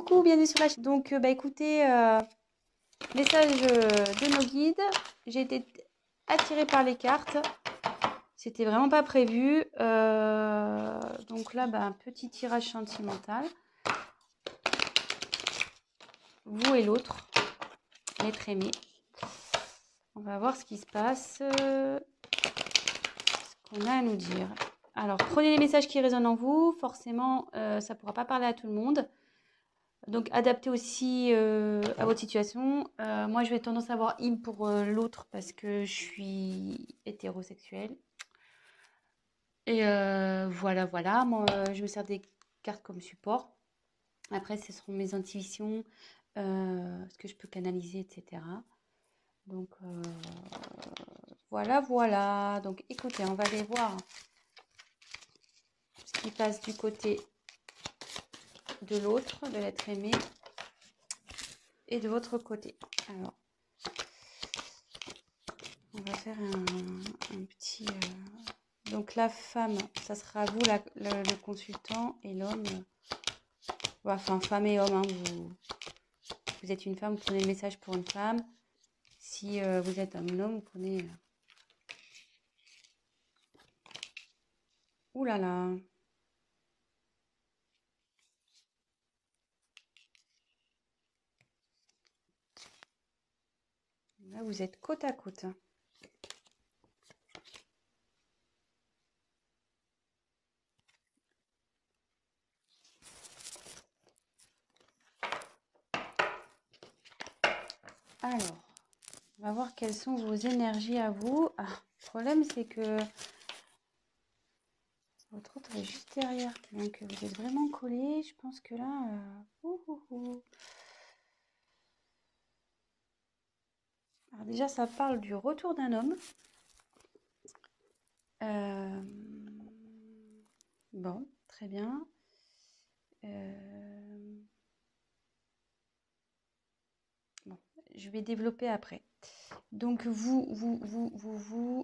Coucou, bienvenue sur la chaîne. Donc, écoutez, message de nos guides. J'ai été attirée par les cartes. C'était vraiment pas prévu. Donc là, un petit tirage sentimental. Vous et l'autre, l'être aimé. On va voir ce qui se passe, ce qu'on a à nous dire. Alors, prenez les messages qui résonnent en vous. Forcément, ça ne pourra pas parler à tout le monde. Donc, adaptez aussi à votre situation. Moi, je vais tendance à avoir im pour l'autre parce que je suis hétérosexuelle. Et voilà. Moi, je me sers des cartes comme support. Après, ce seront mes intuitions, ce que je peux canaliser, etc. Donc, voilà. Donc, écoutez, on va aller voir ce qui passe du côté de l'autre, de l'être aimé, et de votre côté. Alors, on va faire un petit... Donc, la femme, ça sera vous, le consultant, et l'homme... Enfin, femme et homme, hein, vous êtes une femme, vous prenez le message pour une femme. Si vous êtes un homme, vous prenez... Ouh là là. Là, vous êtes côte à côte. Alors, on va voir quelles sont vos énergies à vous. Ah, le problème, c'est que votre autre est juste derrière. Donc, vous êtes vraiment collés. Je pense que là... Alors déjà, ça parle du retour d'un homme. Bon, très bien. Bon, je vais développer après. Donc vous,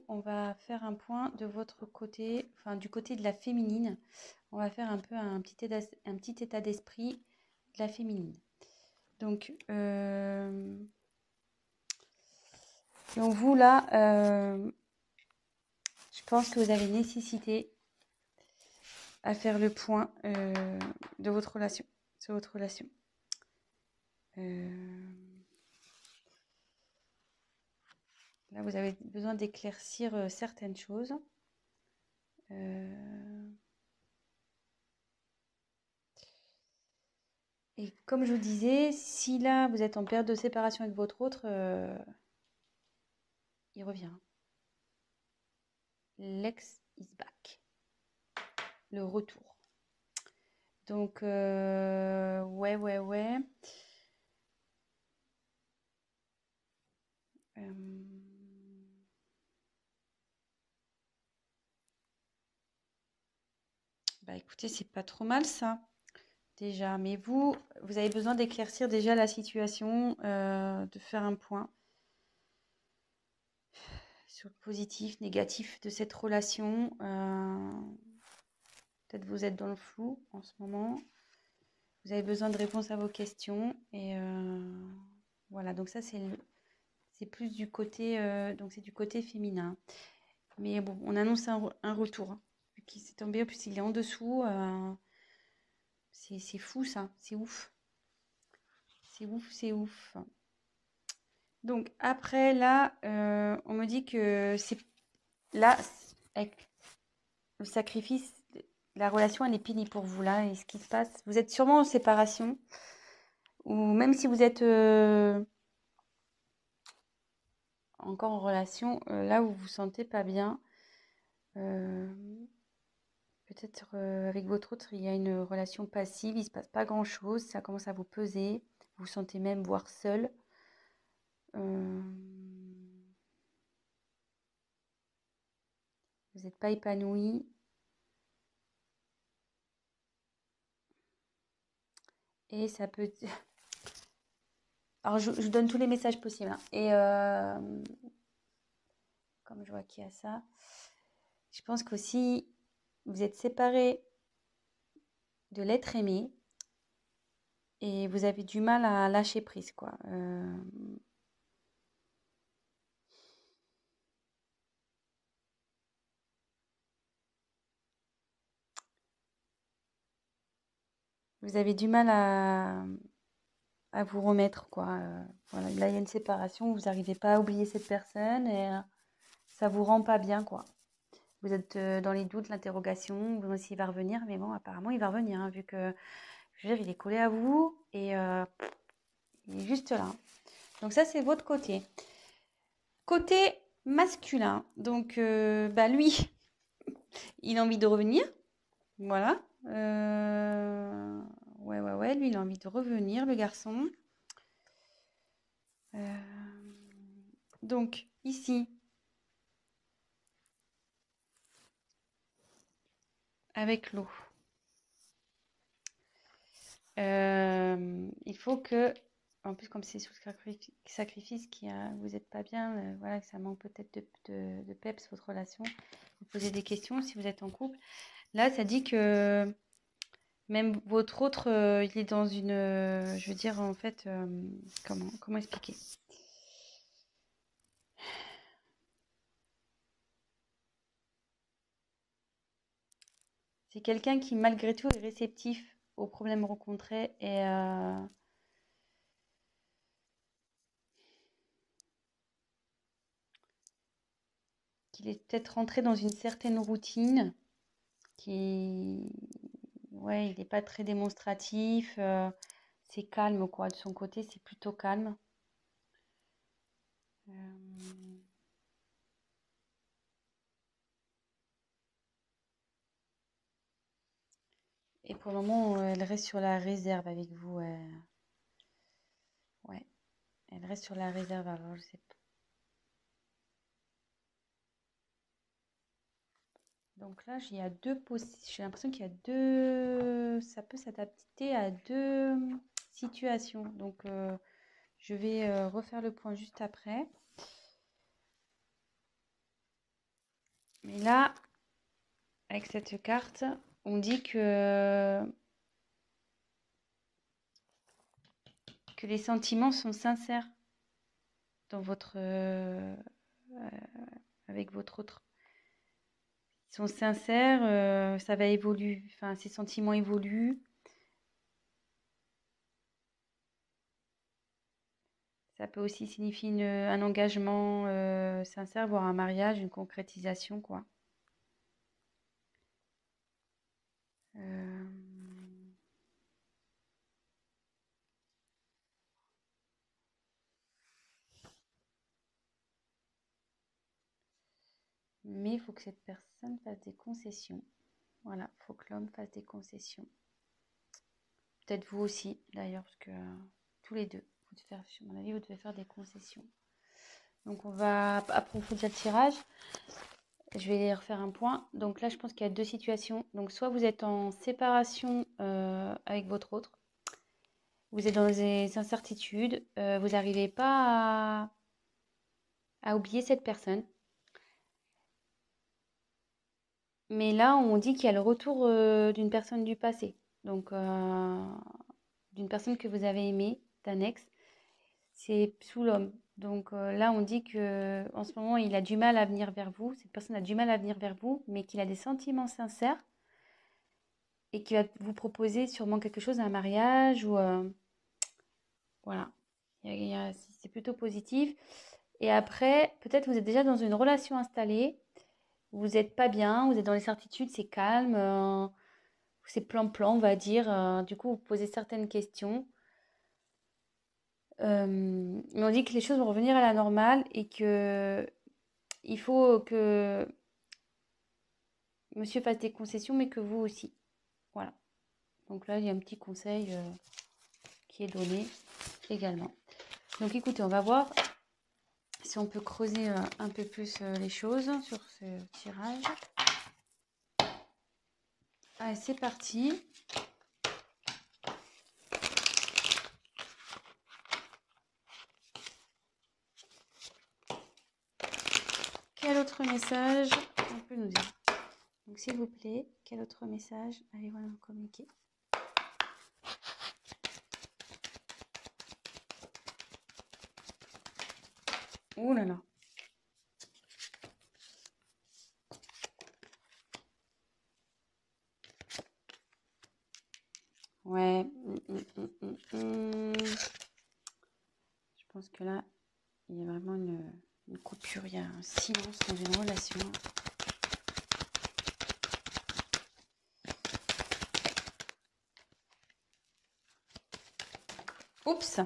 on va faire un point de votre côté, enfin du côté de la féminine. On va faire un peu un petit état d'esprit de la féminine. Donc vous là, je pense que vous avez nécessité à faire le point de votre relation, sur votre relation. Là, vous avez besoin d'éclaircir certaines choses. Et comme je vous disais, si là, vous êtes en période de séparation avec votre autre, il revient. L'ex is back. Le retour. Donc, ouais. Écoutez, c'est pas trop mal ça, déjà. Mais vous avez besoin d'éclaircir déjà la situation, de faire un point sur le positif, négatif de cette relation. Peut-être vous êtes dans le flou en ce moment. Vous avez besoin de réponses à vos questions. Et voilà, donc ça, c'est plus du côté, donc c'est du côté féminin. Mais bon, on annonce un retour. Qui s'est tombé, en plus il est en dessous. C'est fou ça, c'est ouf. C'est ouf. Donc après là, on me dit que c'est là, avec le sacrifice, la relation elle est finie pour vous là. Et ce qui se passe, vous êtes sûrement en séparation. Ou même si vous êtes encore en relation, là où vous vous sentez pas bien. Peut-être avec votre autre, il y a une relation passive, il ne se passe pas grand-chose, ça commence à vous peser, vous vous sentez même voire seul. Vous n'êtes pas épanoui. Et ça peut... Alors, je vous donne tous les messages possibles. Hein. Et comme je vois qu'il y a ça, je pense qu'aussi, vous êtes séparés de l'être aimé. et vous avez du mal à lâcher prise, quoi. Vous avez du mal à vous remettre, quoi. Voilà, là, il y a une séparation, vous n'arrivez pas à oublier cette personne et ça vous rend pas bien, quoi. Vous êtes dans les doutes, l'interrogation, vous demandez s'il va revenir, mais bon, apparemment, il va revenir, hein, vu que, je veux dire, il est collé à vous et il est juste là. Donc ça, c'est votre côté. Côté masculin, donc bah lui, il a envie de revenir, voilà. Ouais, lui, il a envie de revenir, le garçon. Donc ici, avec l'eau, il faut que, en plus comme c'est sous sacrifice, vous n'êtes pas bien, voilà, que ça manque peut-être de peps votre relation, vous posez des questions si vous êtes en couple. Là, ça dit que même votre autre, il est dans une, je veux dire en fait, comment expliquer? C'est quelqu'un qui malgré tout est réceptif aux problèmes rencontrés et qu'il est peut-être rentré dans une certaine routine, qui, ouais, il n'est pas très démonstratif, c'est calme quoi, de son côté c'est plutôt calme. Euh, et pour le moment, elle reste sur la réserve avec vous. Ouais, elle reste sur la réserve. Alors, je sais pas. Donc là, il y a j'ai l'impression qu'il y a deux. Ça peut s'adapter à deux situations. Donc, je vais refaire le point juste après. Mais là, avec cette carte, on dit que les sentiments sont sincères dans avec votre autre. Ils sont sincères, ça va évoluer, enfin, ces sentiments évoluent. Ça peut aussi signifier un engagement sincère, voire un mariage, une concrétisation, quoi. Euh, Mais il faut que cette personne fasse des concessions. Voilà, il faut que l'homme fasse des concessions. Peut-être vous aussi, d'ailleurs, parce que tous les deux, à mon avis, vous devez faire des concessions. Donc on va approfondir le tirage. Je vais refaire un point. Donc là, je pense qu'il y a deux situations. Donc soit vous êtes en séparation avec votre autre, vous êtes dans des incertitudes, vous n'arrivez pas à oublier cette personne. Mais là, on dit qu'il y a le retour d'une personne du passé. Donc d'une personne que vous avez aimée, d'un ex. C'est sous l'homme. Donc là, on dit que en ce moment, il a du mal à venir vers vous. Cette personne a du mal à venir vers vous, mais qu'il a des sentiments sincères et qu'il va vous proposer sûrement quelque chose, un mariage ou voilà. C'est plutôt positif. Et après, peut-être vous êtes déjà dans une relation installée. Vous n'êtes pas bien, vous êtes dans les certitudes, c'est calme, c'est plan-plan, on va dire. Du coup, vous posez certaines questions. Mais on dit que les choses vont revenir à la normale et que il faut que monsieur fasse des concessions, mais que vous aussi. Voilà. Donc là, il y a un petit conseil qui est donné également. Donc écoutez, on va voir si on peut creuser un peu plus les choses sur ce tirage. Allez, c'est parti. Quel autre message on peut nous dire? Donc s'il vous plaît, quel autre message allez-vous nous communiquer? Ouh là là. Ouais. Je pense que là, il y a vraiment une coupure, il y a un silence dans une relation. Oups!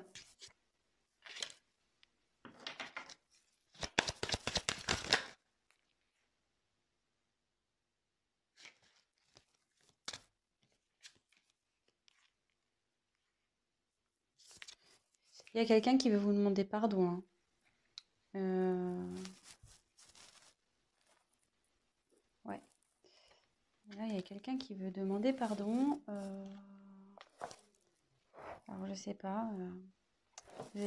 Il y a quelqu'un qui veut vous demander pardon, hein. Ouais. Là, il y a quelqu'un qui veut demander pardon. Alors, je sais pas.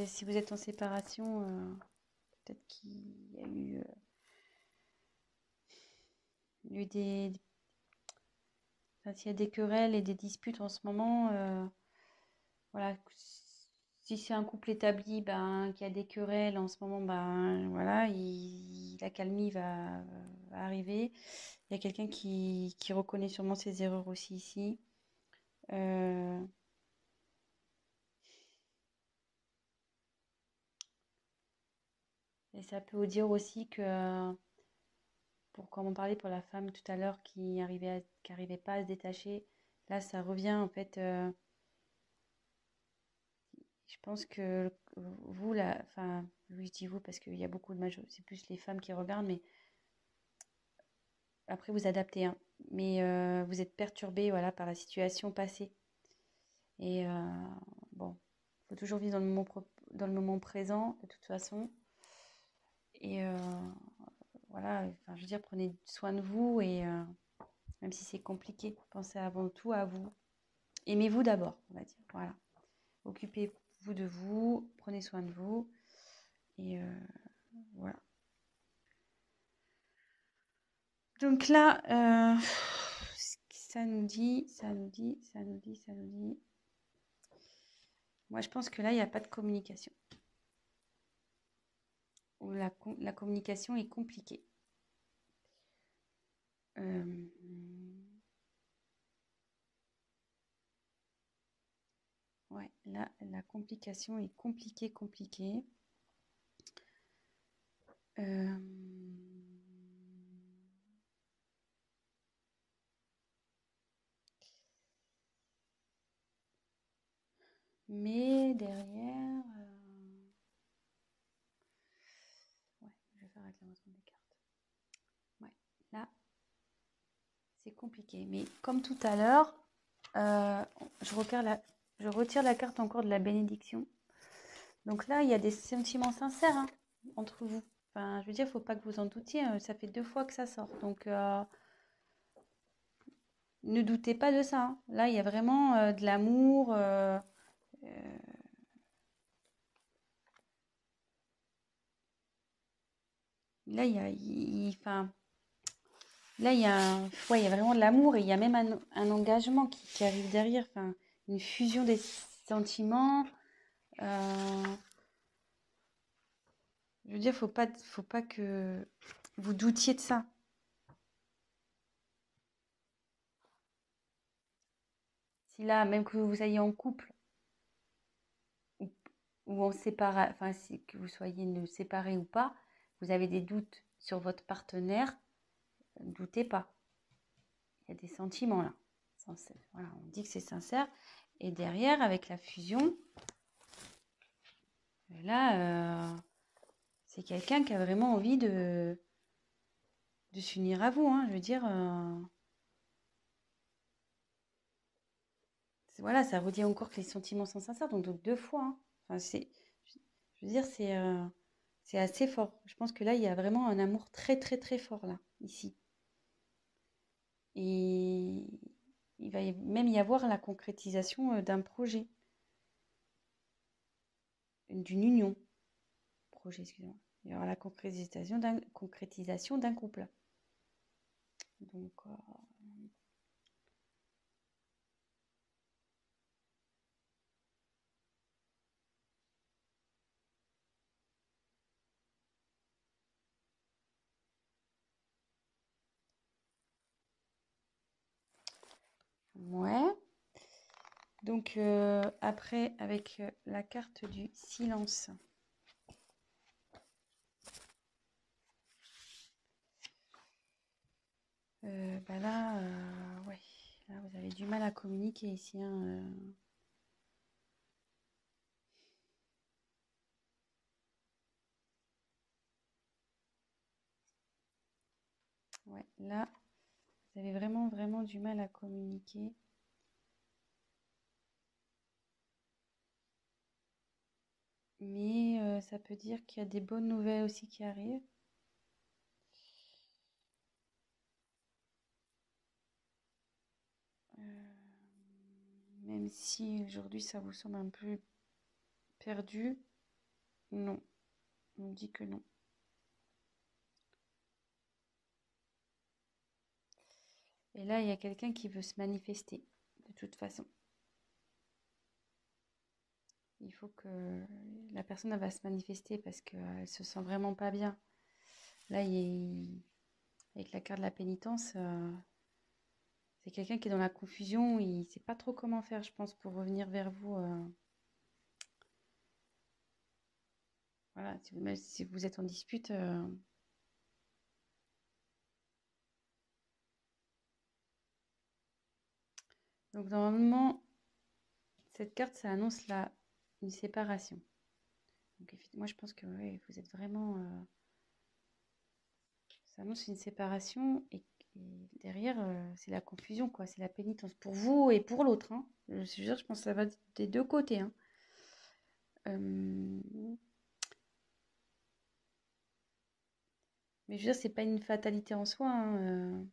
Si vous êtes en séparation, peut-être qu'il y a eu enfin, s'il y a des querelles et des disputes en ce moment, voilà. Si c'est un couple établi, ben, qui a des querelles en ce moment, ben, voilà, l'accalmie va arriver. Il y a quelqu'un qui reconnaît sûrement ses erreurs aussi ici. Euh, et ça peut vous dire aussi que, comme on parlait pour la femme tout à l'heure qui arrivait pas à se détacher, là ça revient en fait. Je pense que vous, là, enfin, oui, je dis vous parce qu'il y a beaucoup de c'est plus les femmes qui regardent, mais après vous adaptez, hein. Mais vous êtes perturbé, voilà, par la situation passée. Et bon, il faut toujours vivre dans le moment présent, de toute façon. Et voilà, enfin, je veux dire, prenez soin de vous et même si c'est compliqué, pensez avant tout à vous. Aimez-vous d'abord, on va dire. Voilà. Occupez-vous de vous, prenez soin de vous. Et voilà. Donc là, ça nous dit. Moi, je pense que là, il n'y a pas de communication. Ou la communication est compliquée. Ouais, là, la complication est compliquée. Mais derrière, ouais, je vais faire réclamation des cartes. Ouais, là, c'est compliqué. Mais comme tout à l'heure, je retire la carte encore de la bénédiction. Donc là, il y a des sentiments sincères, hein, entre vous. Enfin, je veux dire, il ne faut pas que vous en doutiez. Ça fait 2 fois que ça sort. Donc, ne doutez pas de ça, hein. Là, il y a vraiment de l'amour. Là, enfin, là, ouais, il y a vraiment de l'amour et il y a même un engagement qui arrive derrière. Enfin, une fusion des sentiments. Je veux dire, faut pas que vous doutiez de ça. Si là, même que vous soyez en couple ou, ou en séparation, enfin, que vous soyez séparés ou pas, vous avez des doutes sur votre partenaire, ne doutez pas. Il y a des sentiments là. Voilà, on dit que c'est sincère. Et derrière, avec la fusion, là, c'est quelqu'un qui a vraiment envie de s'unir à vous, hein. Je veux dire, voilà, ça redit encore que les sentiments sont sincères, donc 2 fois, hein. Enfin, je veux dire, c'est assez fort. Je pense que là, il y a vraiment un amour très, très, très fort, là, ici. Et il va même y avoir la concrétisation d'un projet, d'une union. Projet, excusez-moi. Il y aura la concrétisation d'un couple. Donc, Ouais. Donc, après, avec la carte du silence. Bah là, ouais. Là, vous avez du mal à communiquer ici, hein, Ouais, là, vous avez vraiment, vraiment du mal à communiquer. Mais ça peut dire qu'il y a des bonnes nouvelles aussi qui arrivent. Même si aujourd'hui ça vous semble un peu perdu, non, on dit que non. Et là, il y a quelqu'un qui veut se manifester, de toute façon. Il faut que la personne elle va se manifester parce qu'elle se sent vraiment pas bien. Là, avec la carte de la pénitence, c'est quelqu'un qui est dans la confusion, il ne sait pas trop comment faire, je pense, pour revenir vers vous. Voilà, même si vous êtes en dispute. Donc normalement, cette carte, ça annonce une séparation. Donc moi, je pense que ouais, vous êtes vraiment... ça annonce une séparation et derrière, c'est la confusion, quoi. C'est la pénitence pour vous et pour l'autre, hein. Je pense que ça va des deux côtés, hein. Mais je veux dire, c'est pas une fatalité en soi, hein.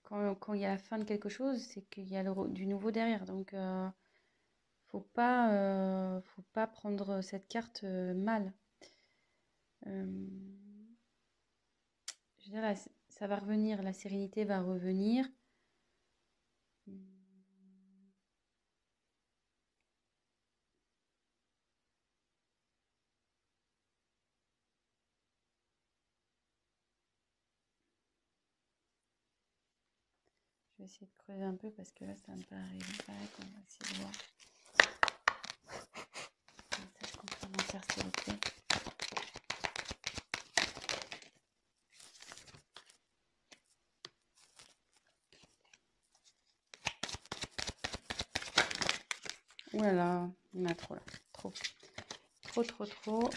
Quand il y a la fin de quelque chose, c'est qu'il y a du nouveau derrière. Donc, faut pas prendre cette carte mal. Euh, je veux dire, ça va revenir, la sérénité va revenir. Je vais essayer de creuser un peu parce que là, ça me paraît pas. On va essayer de voir. Message complémentaire, s'il vous plaît. Voilà, il y en a trop là. Trop. Trop, trop, trop.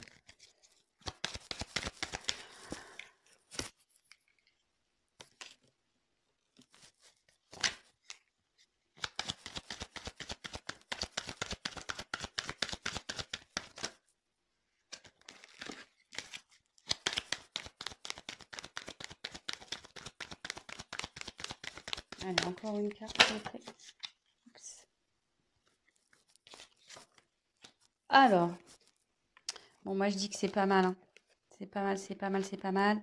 Allez, encore une carte, s'il vous plaît. Oups. Alors, bon, moi je dis que c'est pas mal, hein. C'est pas mal, c'est pas mal, c'est pas mal.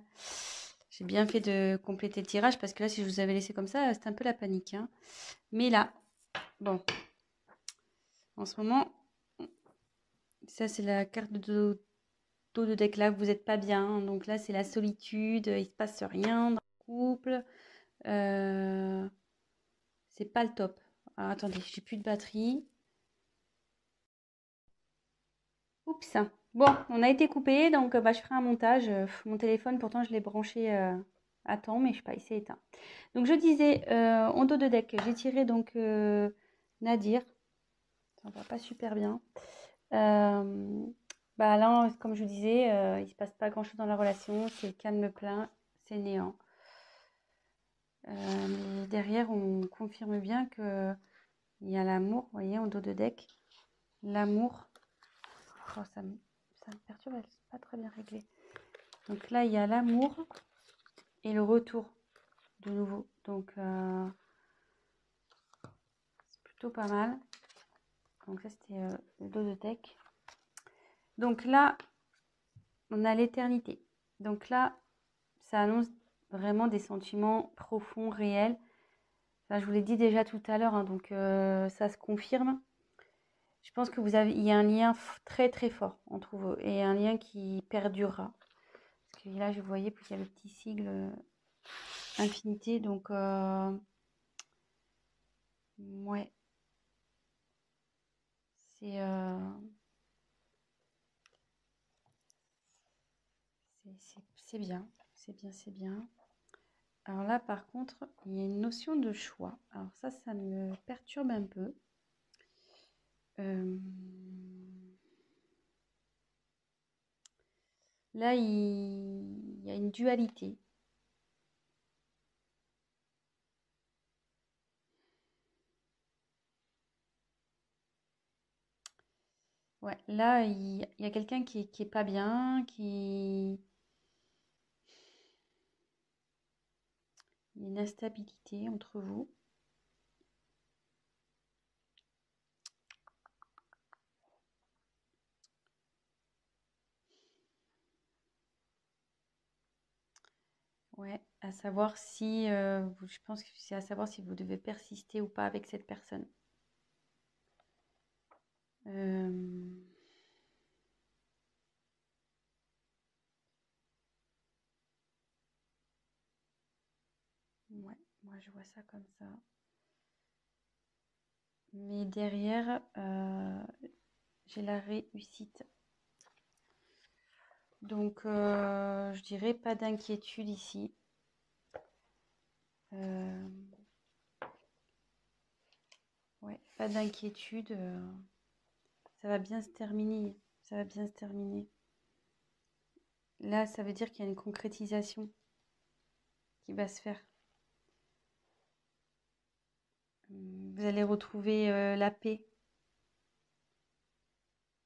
J'ai bien fait de compléter le tirage parce que là, si je vous avais laissé comme ça, c'était un peu la panique, hein. Mais là, bon, en ce moment, ça c'est la carte de dos de deck là, vous n'êtes pas bien, hein. Donc là, c'est la solitude, il se passe rien dans le couple. C'est pas le top. Alors, attendez, j'ai plus de batterie. Oups. Bon, on a été coupé, donc bah, je ferai un montage. Mon téléphone, pourtant, je l'ai branché à temps, mais je sais pas, il s'est éteint. Donc, je disais, en dos de deck, j'ai tiré donc Nadir. Ça va pas super bien. Bah là, comme je vous disais, il se passe pas grand-chose dans la relation. C'est calme plein, c'est néant. Mais derrière, on confirme bien que il y a l'amour, vous voyez, en dos de deck. L'amour. Oh, ça me perturbe, elle n'est pas très bien réglée. Donc là, il y a l'amour et le retour de nouveau. Donc, c'est plutôt pas mal. Donc ça, c'était le dos de deck. Donc là, on a l'éternité. Donc là, ça annonce vraiment des sentiments profonds, réels. Enfin, je vous l'ai dit déjà tout à l'heure, hein, donc ça se confirme. Je pense que il y a un lien très très fort entre vous et un lien qui perdurera. Parce que là, je voyais qu'il y a le petit sigle infinité. Donc, ouais, c'est c'est bien. C'est bien, c'est bien. Alors là, par contre, il y a une notion de choix. Alors ça me perturbe un peu. Là, il y a une dualité. Ouais, là, il y a quelqu'un qui est pas bien, il y a une instabilité entre vous. Ouais, à savoir si, je pense que c'est à savoir si vous devez persister ou pas avec cette personne. Euh, ouais, moi je vois ça comme ça. Mais derrière, j'ai la réussite. Donc, je dirais pas d'inquiétude ici. Ouais, pas d'inquiétude. Ça va bien se terminer. Ça va bien se terminer. Là, ça veut dire qu'il y a une concrétisation qui va se faire. Vous allez retrouver la paix.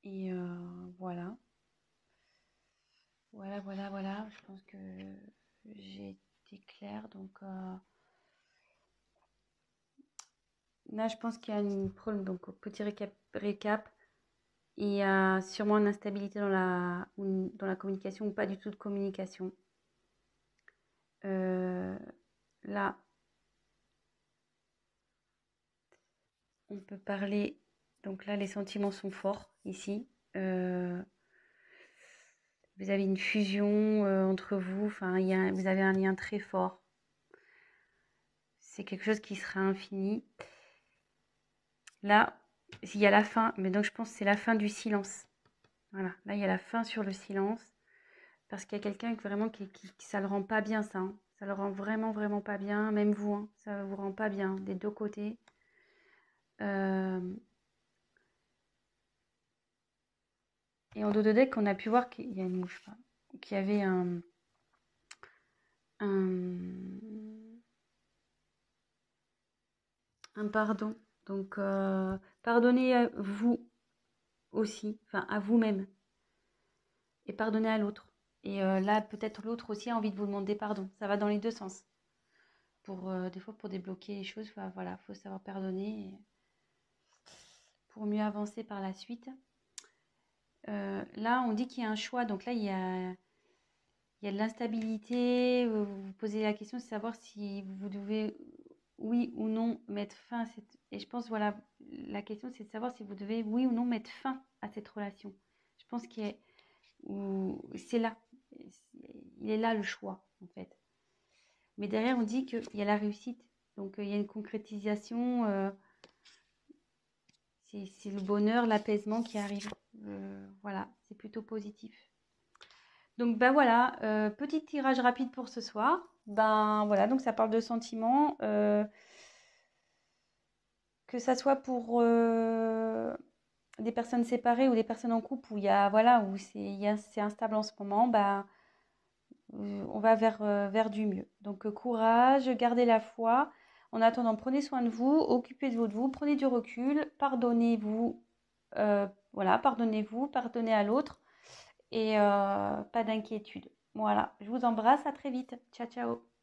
Et voilà. Voilà, voilà, voilà. Je pense que j'ai été claire. Donc là, je pense qu'il y a une problème. Donc, petit récap. Il y a sûrement une instabilité dans la communication ou pas du tout de communication. Là, on peut parler. Donc là, les sentiments sont forts ici. Vous avez une fusion entre vous. Enfin, vous avez un lien très fort. C'est quelque chose qui sera infini. Là, il y a la fin. Mais donc, je pense que c'est la fin du silence. Voilà. Là, il y a la fin sur le silence. Parce qu'il y a quelqu'un vraiment qui ça le rend pas bien, ça. Hein. Ça le rend vraiment, vraiment pas bien. Même vous, hein, ça vous rend pas bien des deux côtés. Et en dos de deck, on a pu voir qu'il y a une mouche, qu'il y avait un pardon. Donc, pardonnez à vous aussi, enfin à vous-même, et pardonnez à l'autre. Et là, peut-être l'autre aussi a envie de vous demander pardon. Ça va dans les deux sens. Des fois, pour débloquer les choses, voilà, faut savoir pardonner pour mieux avancer par la suite. Là, on dit qu'il y a un choix. Donc là, il y a de l'instabilité. Vous vous posez la question de savoir si vous devez, oui ou non, mettre fin à cette... Et je pense, voilà, la question, c'est de savoir si vous devez, oui ou non, mettre fin à cette relation. Je pense c'est là. Il est là le choix, en fait. Mais derrière, on dit qu'il y a la réussite. Donc, il y a une concrétisation. C'est le bonheur, l'apaisement qui arrive. Voilà, c'est plutôt positif. Donc, ben voilà, petit tirage rapide pour ce soir. Ben voilà, donc ça parle de sentiments. Que ça soit pour des personnes séparées ou des personnes en couple où il y a, voilà, où c'est instable en ce moment, ben, on va vers du mieux. Donc, courage, gardez la foi. En attendant, prenez soin de vous, occupez-vous de vous, prenez du recul, pardonnez-vous, voilà, pardonnez-vous, pardonnez à l'autre et pas d'inquiétude. Voilà, je vous embrasse, à très vite. Ciao, ciao.